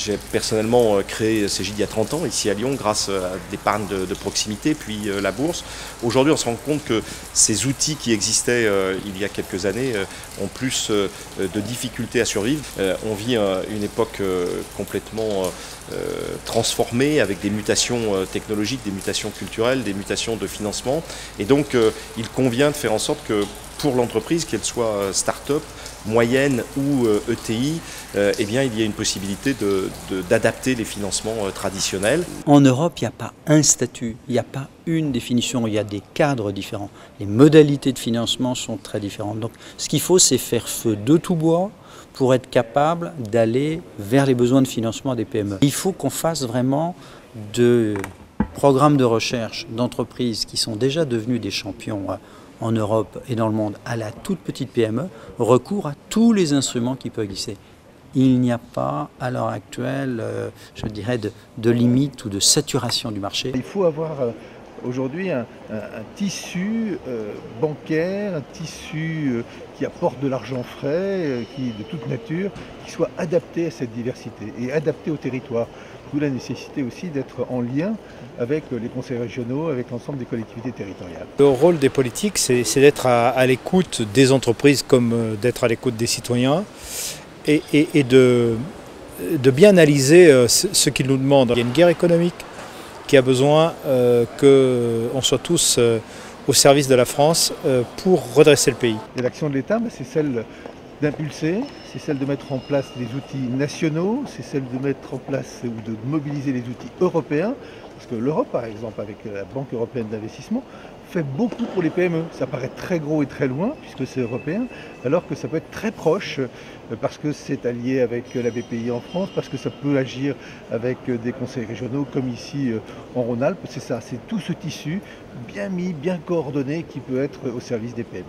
J'ai personnellement créé Cegid il y a 30 ans ici à Lyon grâce à l'épargne de proximité puis la bourse. Aujourd'hui on se rend compte que ces outils qui existaient il y a quelques années ont plus de difficultés à survivre. On vit une époque complètement transformée avec des mutations technologiques, des mutations culturelles, des mutations de financement et donc il convient de faire en sorte que pour l'entreprise, qu'elle soit start-up, moyenne ou ETI, eh bien, il y a une possibilité d'adapter les financements traditionnels. En Europe, il n'y a pas un statut, il n'y a pas une définition, il y a des cadres différents. Les modalités de financement sont très différentes. Donc ce qu'il faut, c'est faire feu de tout bois pour être capable d'aller vers les besoins de financement des PME. Il faut qu'on fasse vraiment de programmes de recherche d'entreprises qui sont déjà devenus des champions en Europe et dans le monde, à la toute petite PME, recours à tous les instruments qui peuvent exister. Il n'y a pas, à l'heure actuelle, je dirais, de limite ou de saturation du marché. Il faut avoir aujourd'hui un tissu bancaire, un tissu qui apporte de l'argent frais, de toute nature, qui soit adapté à cette diversité et adapté au territoire. D'où la nécessité aussi d'être en lien avec les conseils régionaux, avec l'ensemble des collectivités territoriales. Le rôle des politiques, c'est d'être à l'écoute des entreprises comme d'être à l'écoute des citoyens et de bien analyser ce qu'ils nous demandent. Il y a une guerre économique qui a besoin qu'on soit tous au service de la France pour redresser le pays. Et l'action de l'État, c'est celle d'impulser, c'est celle de mettre en place des outils nationaux, c'est celle de mettre en place ou de mobiliser les outils européens, parce que l'Europe, par exemple, avec la Banque européenne d'investissement, fait beaucoup pour les PME. Ça paraît très gros et très loin, puisque c'est européen, alors que ça peut être très proche, parce que c'est allié avec la BPI en France, parce que ça peut agir avec des conseils régionaux, comme ici en Rhône-Alpes. C'est ça, c'est tout ce tissu bien mis, bien coordonné, qui peut être au service des PME.